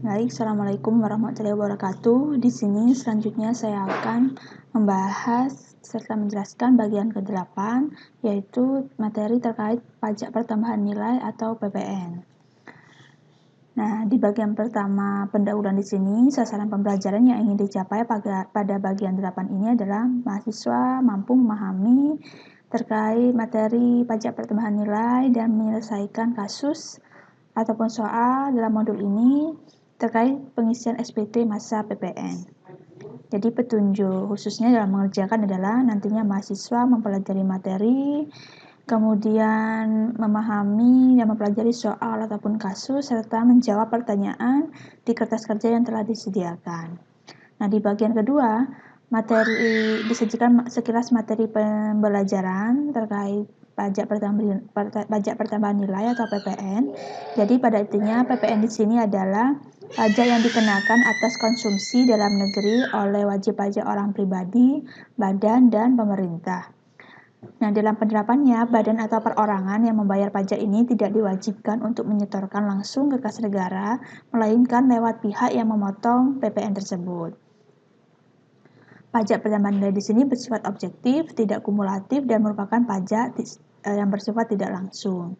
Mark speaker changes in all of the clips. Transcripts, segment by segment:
Speaker 1: Baik, Assalamualaikum warahmatullahi wabarakatuh. Di sini selanjutnya saya akan membahas serta menjelaskan bagian ke-8, yaitu materi terkait pajak pertambahan nilai atau PPN. Nah, di bagian pertama pendahuluan di sini, sasaran pembelajaran yang ingin dicapai pada bagian 8 ini adalah mahasiswa mampu memahami terkait materi pajak pertambahan nilai dan menyelesaikan kasus ataupun soal dalam modul ini terkait pengisian SPT masa PPN. Jadi petunjuk khususnya dalam mengerjakan adalah nantinya mahasiswa mempelajari materi, kemudian memahami dan mempelajari soal ataupun kasus, serta menjawab pertanyaan di kertas kerja yang telah disediakan. Nah, di bagian kedua, materi disajikan sekilas materi pembelajaran terkait pajak pertambahan nilai atau PPN. Jadi pada intinya PPN di sini adalah pajak yang dikenakan atas konsumsi dalam negeri oleh wajib pajak orang pribadi, badan, dan pemerintah. Nah, dalam penerapannya, badan atau perorangan yang membayar pajak ini tidak diwajibkan untuk menyetorkan langsung ke kas negara, melainkan lewat pihak yang memotong PPN tersebut. Pajak pertambahan nilai di sini bersifat objektif, tidak kumulatif, dan merupakan pajak yang bersifat tidak langsung.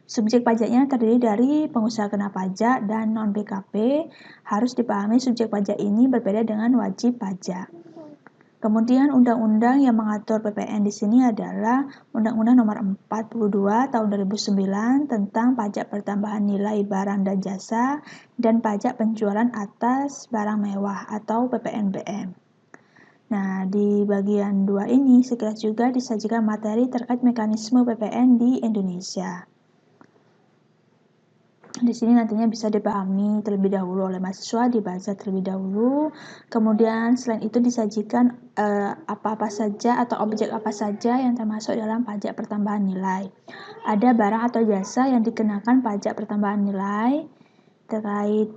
Speaker 1: Subjek pajaknya terdiri dari pengusaha kena pajak dan non-BKP. Harus dipahami subjek pajak ini berbeda dengan wajib pajak. Kemudian undang-undang yang mengatur PPN di sini adalah Undang-Undang Nomor 42 Tahun 2009 tentang pajak pertambahan nilai barang dan jasa dan pajak penjualan atas barang mewah atau PPNBM. Nah, di bagian 2 ini sekilas juga disajikan materi terkait mekanisme PPN di Indonesia. Di sini nantinya bisa dipahami terlebih dahulu oleh mahasiswa, dibaca terlebih dahulu. Kemudian selain itu disajikan apa-apa saja atau objek apa saja yang termasuk dalam pajak pertambahan nilai. Ada barang atau jasa yang dikenakan pajak pertambahan nilai terkait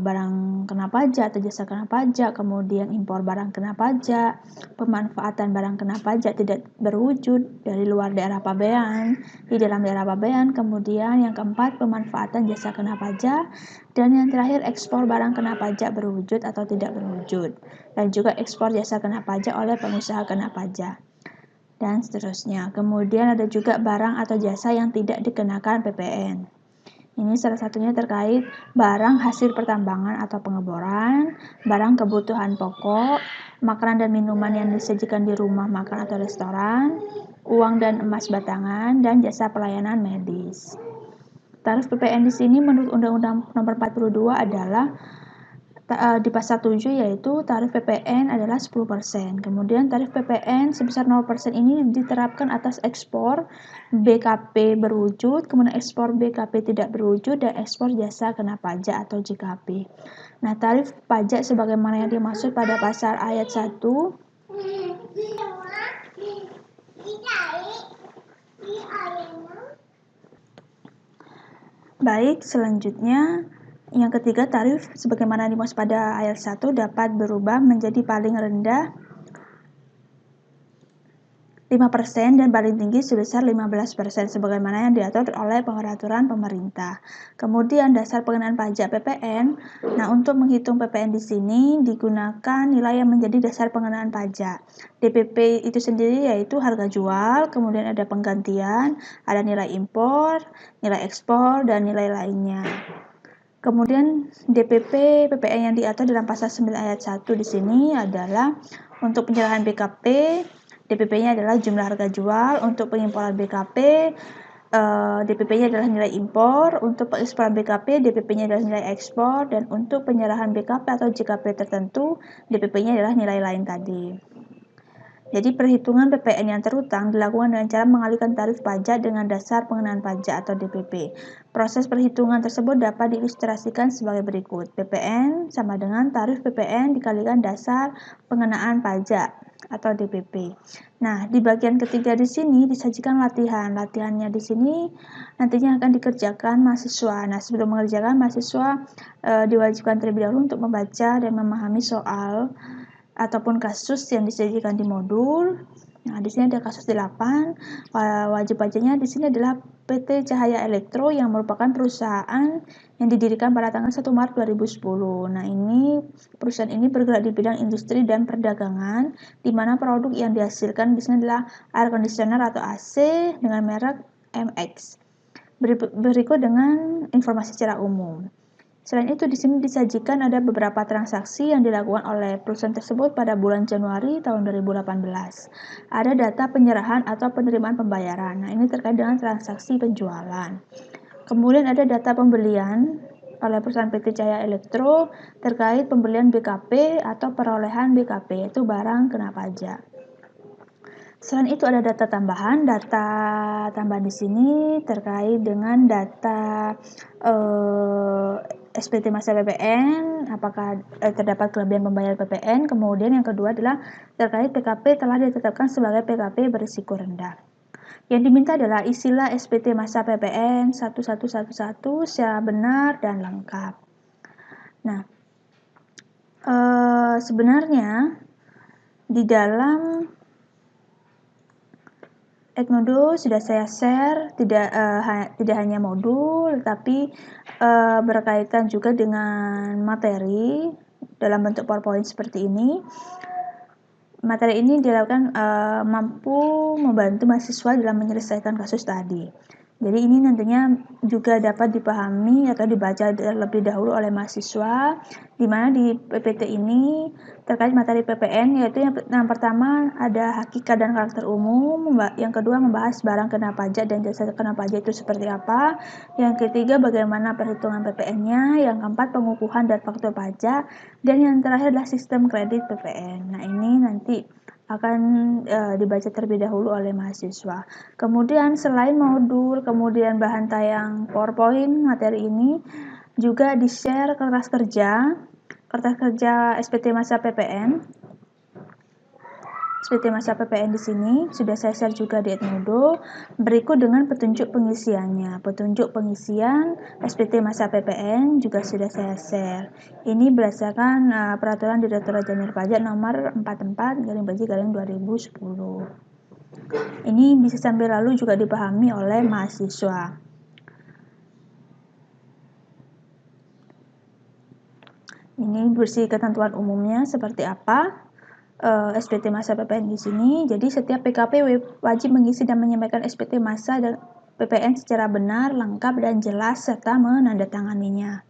Speaker 1: barang kena pajak atau jasa kena pajak, kemudian impor barang kena pajak, pemanfaatan barang kena pajak tidak berwujud dari luar daerah pabean, di dalam daerah pabean, kemudian yang keempat pemanfaatan jasa kena pajak, dan yang terakhir ekspor barang kena pajak berwujud atau tidak berwujud, dan juga ekspor jasa kena pajak oleh pengusaha kena pajak, dan seterusnya. Kemudian ada juga barang atau jasa yang tidak dikenakan PPN. Ini salah satunya terkait barang hasil pertambangan atau pengeboran, barang kebutuhan pokok, makanan dan minuman yang disajikan di rumah makan atau restoran, uang dan emas batangan, dan jasa pelayanan medis. Tarif PPN di sini menurut Undang-Undang Nomor 42 adalah di pasal 7 yaitu tarif PPN adalah 10%. Kemudian tarif PPN sebesar 0% ini diterapkan atas ekspor BKP berwujud, kemudian ekspor BKP tidak berwujud, dan ekspor jasa kena pajak atau JKP. Nah, tarif pajak sebagaimana yang dimaksud pada pasal ayat 1 Baik, selanjutnya yang ketiga, tarif sebagaimana dimaksud pada ayat 1 dapat berubah menjadi paling rendah 5% dan paling tinggi sebesar 15% sebagaimana yang diatur oleh peraturan pemerintah. Kemudian dasar pengenaan pajak PPN. Nah, untuk menghitung PPN di sini digunakan nilai yang menjadi dasar pengenaan pajak. DPP itu sendiri yaitu harga jual, kemudian ada penggantian, ada nilai impor, nilai ekspor, dan nilai lainnya. Kemudian DPP PPN yang diatur dalam pasal 9 ayat 1 di sini adalah untuk penyerahan BKP, DPP-nya adalah jumlah harga jual. Untuk pengimporan BKP, DPP-nya adalah nilai impor. Untuk pengeksporan BKP, DPP-nya adalah nilai ekspor. Dan untuk penyerahan BKP atau JKP tertentu, DPP-nya adalah nilai lain tadi. Jadi perhitungan PPN yang terutang dilakukan dengan cara mengalihkan tarif pajak dengan dasar pengenaan pajak atau DPP. Proses perhitungan tersebut dapat diilustrasikan sebagai berikut. PPN sama dengan tarif PPN dikalikan dasar pengenaan pajak atau DPP. Nah, di bagian ketiga di sini disajikan latihan. Latihannya di sini nantinya akan dikerjakan mahasiswa. Nah, sebelum mengerjakan mahasiswa diwajibkan terlebih dahulu untuk membaca dan memahami soal ataupun kasus yang disajikan di modul. Nah, di sini ada kasus 8. Wajib pajaknya di sini adalah PT Cahaya Elektro yang merupakan perusahaan yang didirikan pada tanggal 1 Maret 2010. Nah, ini perusahaan ini bergerak di bidang industri dan perdagangan, di mana produk yang dihasilkan di sini adalah air conditioner atau AC dengan merek MX. Berikut dengan informasi secara umum. Selain itu, di sini disajikan ada beberapa transaksi yang dilakukan oleh perusahaan tersebut pada bulan Januari tahun 2018. Ada data penyerahan atau penerimaan pembayaran. Nah, ini terkait dengan transaksi penjualan. Kemudian ada data pembelian oleh perusahaan PT Cahaya Elektro terkait pembelian BKP atau perolehan BKP, yaitu barang kena pajak. Selain itu ada data tambahan. Data tambahan di sini terkait dengan data SPT masa PPN, apakah terdapat kelebihan pembayaran PPN. Kemudian yang kedua adalah terkait PKP telah ditetapkan sebagai PKP berisiko rendah. Yang diminta adalah isilah SPT masa PPN 1111 secara benar dan lengkap. Nah, sebenarnya di dalam Edmodo sudah saya share tidak hanya modul, tapi berkaitan juga dengan materi dalam bentuk PowerPoint seperti ini. Materi ini dilakukan mampu membantu mahasiswa dalam menyelesaikan kasus tadi. Jadi ini nantinya juga dapat dipahami atau dibaca terlebih dahulu oleh mahasiswa, di mana di PPT ini terkait materi PPN, yaitu yang pertama ada hakikat dan karakter umum, yang kedua membahas barang kena pajak dan jasa kena pajak itu seperti apa, yang ketiga bagaimana perhitungan PPN-nya, yang keempat pengukuhan dan faktur pajak, dan yang terakhir adalah sistem kredit PPN. Nah, ini nanti akan dibaca terlebih dahulu oleh mahasiswa. Kemudian selain modul, kemudian bahan tayang PowerPoint materi ini juga di-share kertas kerja SPT masa PPN. SPT masa PPN di sini sudah saya share juga di Edmodo. Berikut dengan petunjuk pengisiannya. Petunjuk pengisian SPT masa PPN juga sudah saya share. Ini berdasarkan Peraturan Direktorat Jenderal Pajak Nomor 44/2010. Ini bisa sambil lalu juga dipahami oleh mahasiswa. Ini bersih ketentuan umumnya seperti apa? SPT masa PPN di sini. Jadi setiap PKP wajib mengisi dan menyampaikan SPT masa dan PPN secara benar, lengkap dan jelas serta menandatanganinya.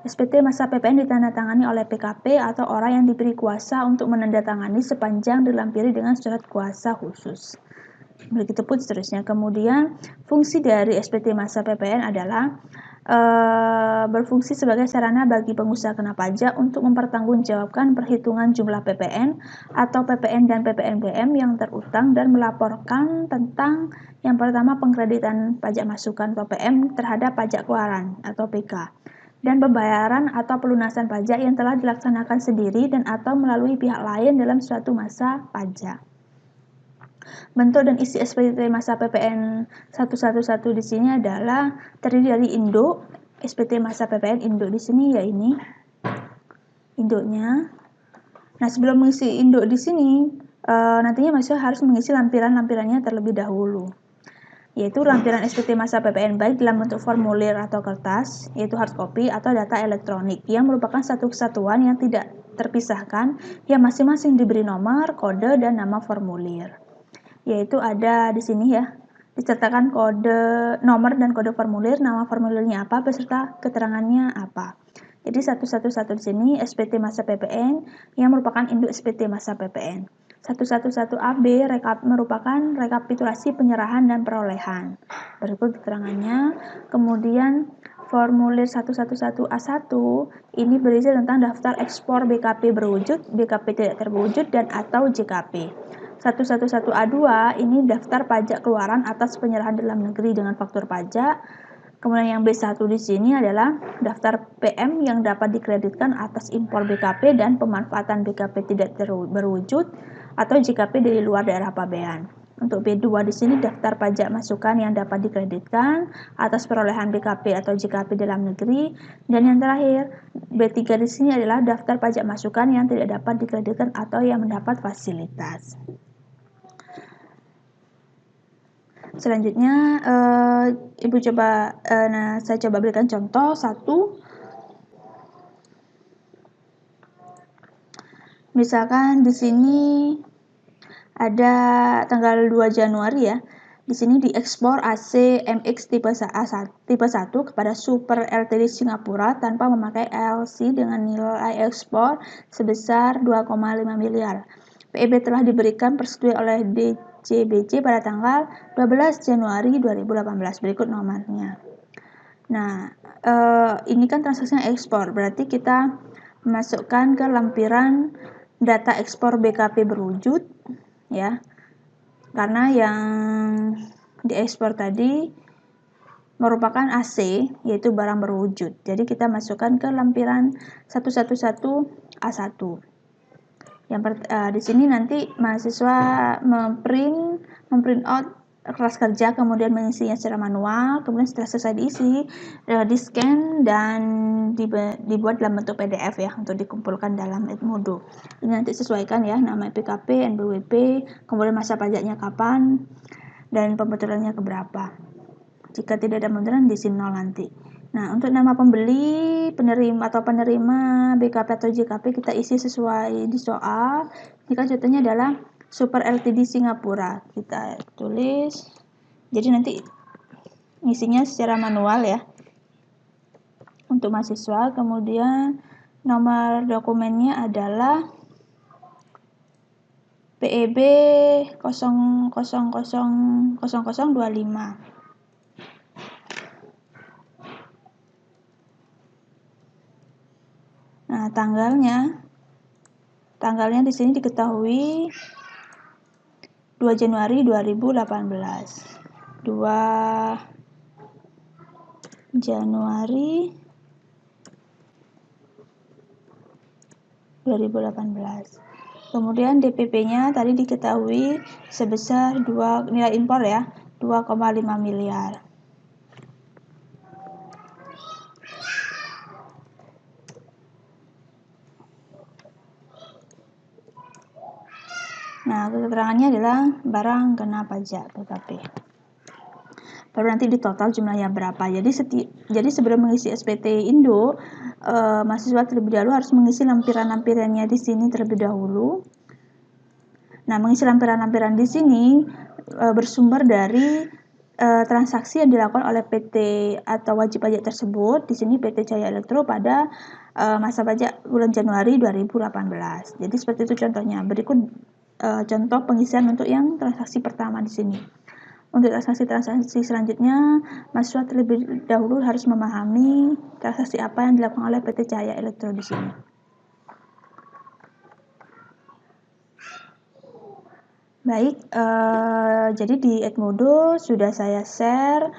Speaker 1: SPT masa PPN ditandatangani oleh PKP atau orang yang diberi kuasa untuk menandatangani sepanjang dilampiri dengan surat kuasa khusus. Begitupun seterusnya. Kemudian fungsi dari SPT masa PPN adalah berfungsi sebagai sarana bagi pengusaha kena pajak untuk mempertanggungjawabkan perhitungan jumlah PPN atau PPN dan PPNBM yang terutang dan melaporkan tentang yang pertama pengkreditan pajak masukan atau PM terhadap pajak keluaran atau PK dan pembayaran atau pelunasan pajak yang telah dilaksanakan sendiri dan atau melalui pihak lain dalam suatu masa pajak. Bentuk dan isi SPT masa PPN 111 di sini adalah terdiri dari induk. SPT masa PPN induk di sini ya ini induknya. Nah, sebelum mengisi induk di sini, nantinya mahasiswa harus mengisi lampiran-lampirannya terlebih dahulu, yaitu lampiran SPT masa PPN baik dalam bentuk formulir atau kertas, yaitu hard copy atau data elektronik yang merupakan satu kesatuan yang tidak terpisahkan, yang masing-masing diberi nomor, kode, dan nama formulir. Yaitu ada di sini ya, disertakan kode nomor dan kode formulir, nama formulirnya apa beserta keterangannya apa. Jadi 111 di sini SPT masa PPN yang merupakan induk SPT masa PPN. 111AB merupakan rekapitulasi penyerahan dan perolehan. Berikut keterangannya. Kemudian formulir 111A1 ini berisi tentang daftar ekspor BKP berwujud, BKP tidak terwujud, dan atau JKP. 111A2 ini daftar pajak keluaran atas penyerahan dalam negeri dengan faktur pajak. Kemudian yang B1 di sini adalah daftar PM yang dapat dikreditkan atas impor BKP dan pemanfaatan BKP tidak berwujud atau JKP dari luar daerah pabean. Untuk B2 di sini daftar pajak masukan yang dapat dikreditkan atas perolehan BKP atau JKP dalam negeri, dan yang terakhir B3 di sini adalah daftar pajak masukan yang tidak dapat dikreditkan atau yang mendapat fasilitas. Selanjutnya Ibu coba, saya coba berikan contoh satu. Misalkan di sini ada tanggal 2 Januari ya. Di sini diekspor AC MX tipe 1 kepada Super Ltd Singapura tanpa memakai LC dengan nilai ekspor sebesar 2,5 miliar. PEB telah diberikan persetujuan oleh DJBC pada tanggal 12 Januari 2018. Berikut nomornya. Nah, ini kan transaksinya ekspor, berarti kita masukkan ke lampiran data ekspor BKP berwujud ya. Karena yang diekspor tadi merupakan AC, yaitu barang berwujud. Jadi kita masukkan ke lampiran 111 A1. Di sini nanti mahasiswa memprint out kertas kerja, kemudian mengisinya secara manual, kemudian setelah selesai diisi, di-scan dan dibuat dalam bentuk PDF ya, untuk dikumpulkan dalam Edmodo. Ini nanti sesuaikan ya, nama PKP, NPWP, kemudian masa pajaknya kapan, dan pembetulannya keberapa. Jika tidak ada pembetulan, diisi 0 nanti. Nah, untuk nama pembeli, penerima BKP atau JKP kita isi sesuai di soal. Jika contohnya adalah Super Ltd Singapura, kita tulis. Jadi nanti isinya secara manual ya untuk mahasiswa. Kemudian nomor dokumennya adalah PEB 000025. Nah, tanggalnya di sini diketahui 2 Januari 2018. 2 Januari 2018. Kemudian DPP-nya tadi diketahui sebesar nilai impor ya, 2,5 miliar. Nah, keterangannya adalah barang kena pajak BKP. Baru nanti di total jumlahnya berapa. Jadi sebelum mengisi SPT Indo, mahasiswa terlebih dahulu harus mengisi lampiran-lampirannya di sini terlebih dahulu. Nah, mengisi lampiran-lampiran di sini bersumber dari transaksi yang dilakukan oleh PT atau wajib pajak tersebut. Di sini PT Cahaya Elektro pada masa pajak bulan Januari 2018. Jadi seperti itu contohnya. Berikut contoh pengisian untuk yang transaksi pertama di sini. Untuk transaksi selanjutnya, mahasiswa terlebih dahulu harus memahami transaksi apa yang dilakukan oleh PT Cahaya Elektro di sini. Baik, jadi di Edmodo sudah saya share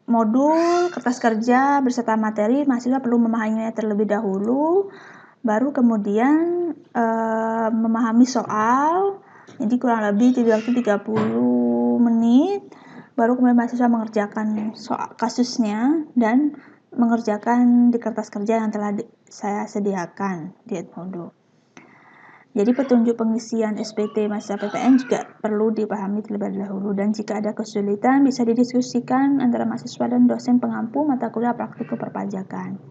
Speaker 1: modul kertas kerja beserta materi. Mahasiswa perlu memahaminya terlebih dahulu, baru kemudian memahami soal. Jadi kurang lebih waktu 30 menit, baru kemudian mahasiswa mengerjakan soal kasusnya dan mengerjakan di kertas kerja yang telah saya sediakan di Edmodo. Jadi petunjuk pengisian SPT masa PTN juga perlu dipahami terlebih dahulu, dan jika ada kesulitan bisa didiskusikan antara mahasiswa dan dosen pengampu mata kuliah praktikum perpajakan.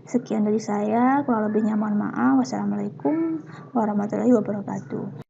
Speaker 1: Sekian dari saya, kurang lebihnya mohon maaf. Wassalamualaikum warahmatullahi wabarakatuh.